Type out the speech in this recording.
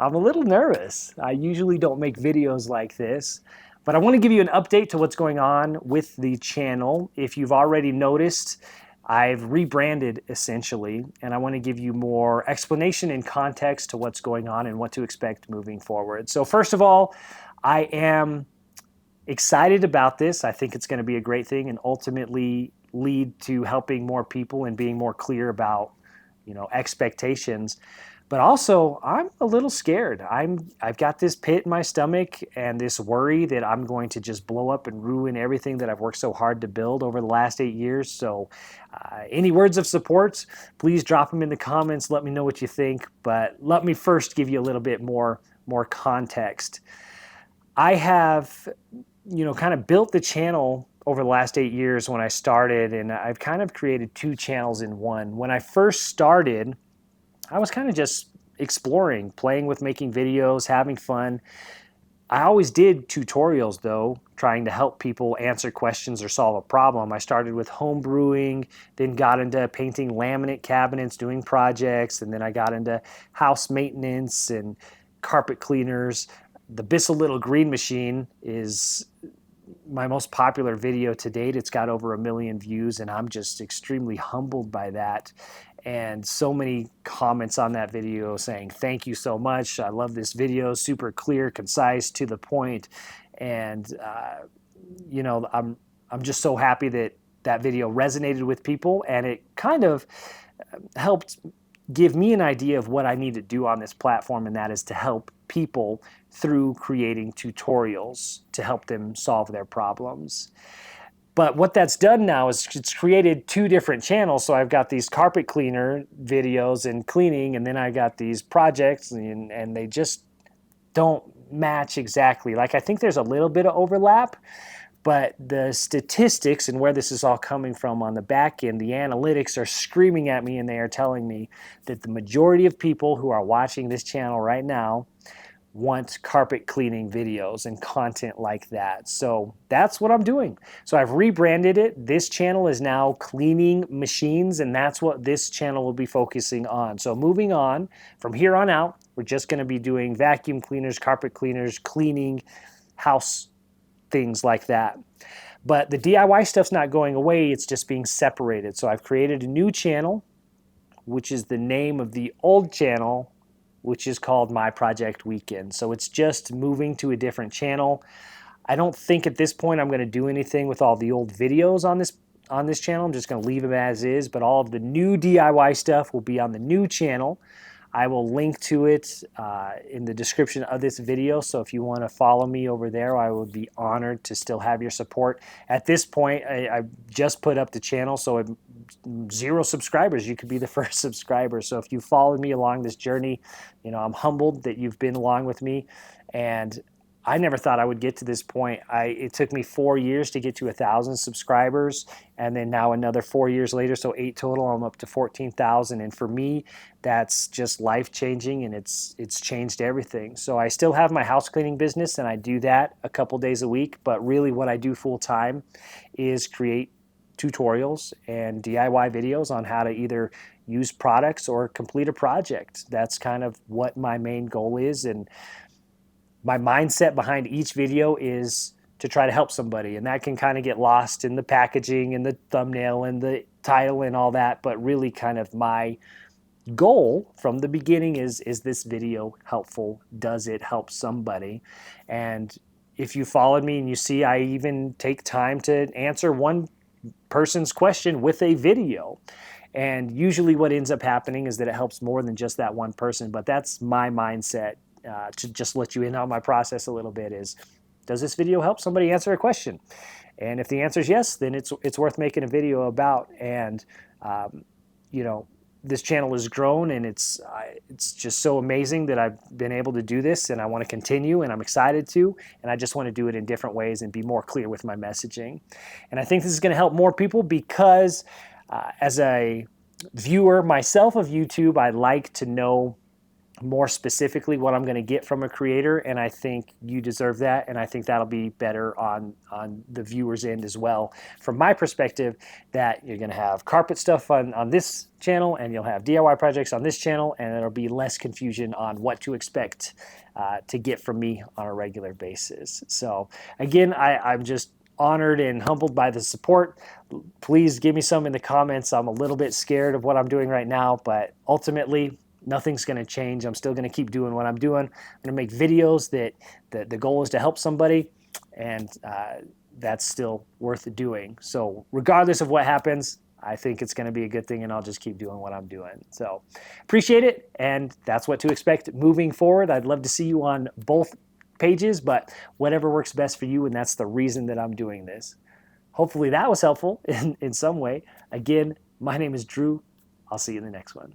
I'm a little nervous. I usually don't make videos like this, but I want to give you an update to what's going on with the channel. If you've already noticed, I've rebranded essentially, and I want to give you more explanation and context to what's going on and what to expect moving forward. So first of all, I am excited about this. I think it's going to be a great thing and ultimately lead to helping more people and being more clear about, expectations. But also, I'm a little scared. I've got this pit in my stomach and this worry that I'm going to just blow up and ruin everything that I've worked so hard to build over the last 8 years. So, any words of support, please drop them in the comments. Let me know what you think. But let me first give you a little bit more context. I have, kind of built the channel over the last 8 years when I started, and I've kind of created two channels in one. When I first started, I was kind of just exploring, playing with making videos, having fun. I always did tutorials though, trying to help people answer questions or solve a problem. I started with home brewing, then got into painting laminate cabinets, doing projects, and then I got into house maintenance and carpet cleaners. The Bissell Little Green Machine is my most popular video to date. It's got over 1 million views, and I'm just extremely humbled by that. And so many comments on that video saying, thank you so much. I love this video, super clear, concise, to the point. And, I'm just so happy that that video resonated with people, and it kind of helped give me an idea of what I need to do on this platform, and that is to help people through creating tutorials to help them solve their problems. But what that's done now is it's created two different channels. So I've got these carpet cleaner videos and cleaning, and then I got these projects, and they just don't match exactly. Like, I think there's a little bit of overlap, but the statistics and where this is all coming from on the back end, the analytics are screaming at me, and they are telling me that the majority of people who are watching this channel right now want carpet cleaning videos and content like that. So that's what I'm doing. So I've rebranded it. This channel is now Cleaning Machines, and that's what this channel will be focusing on. So moving on, from here on out, we're just going to be doing vacuum cleaners, carpet cleaners, cleaning, house things like that. But the DIY stuff's not going away, it's just being separated. So I've created a new channel, which is the name of the old channel, which is called My Project Weekend. So it's just moving to a different channel. I don't think at this point I'm going to do anything with all the old videos on this channel. I'm just going to leave them as is, but all of the new DIY stuff will be on the new channel. I will link to it in the description of this video, so if you want to follow me over there, I would be honored to still have your support. At this point, I just put up the channel, so 0 subscribers. You could be the first subscriber. So if you followed me along this journey, I'm humbled that you've been along with me, and I never thought I would get to this point. It took me 4 years to get to 1,000 subscribers, and then now another 4 years later, so 8 total, I'm up to 14,000. And for me, that's just life-changing, and it's changed everything. So I still have my house cleaning business, and I do that a couple days a week, but really what I do full-time is create tutorials and DIY videos on how to either use products or complete a project. That's kind of what my main goal is, and my mindset behind each video is to try to help somebody, and that can kind of get lost in the packaging and the thumbnail and the title and all that, but really kind of my goal from the beginning is this video helpful? Does it help somebody? And if you followed me and you see I even take time to answer one person's question with a video. And usually what ends up happening is that it helps more than just that one person, but that's my mindset. To just let you in on my process a little bit is, does this video help somebody answer a question? And if the answer is yes, then it's worth making a video about. And this channel has grown, and it's just so amazing that I've been able to do this, and I want to continue, and I'm excited to, and I just want to do it in different ways and be more clear with my messaging. And I think this is going to help more people because as a viewer myself of YouTube, I like to know more specifically what I'm going to get from a creator, and I think you deserve that, and I think that'll be better on the viewer's end as well. From my perspective, that you're going to have carpet stuff on this channel, and you'll have DIY projects on this channel, and there'll be less confusion on what to expect to get from me on a regular basis. So again, I'm just honored and humbled by the support. Please give me some in the comments. I'm a little bit scared of what I'm doing right now, but ultimately, nothing's going to change. I'm still going to keep doing what I'm doing. I'm going to make videos that the goal is to help somebody, and that's still worth doing. So regardless of what happens, I think it's going to be a good thing, and I'll just keep doing what I'm doing. So appreciate it, and that's what to expect moving forward. I'd love to see you on both pages, but whatever works best for you, and that's the reason that I'm doing this. Hopefully that was helpful in some way. Again, my name is Drew. I'll see you in the next one.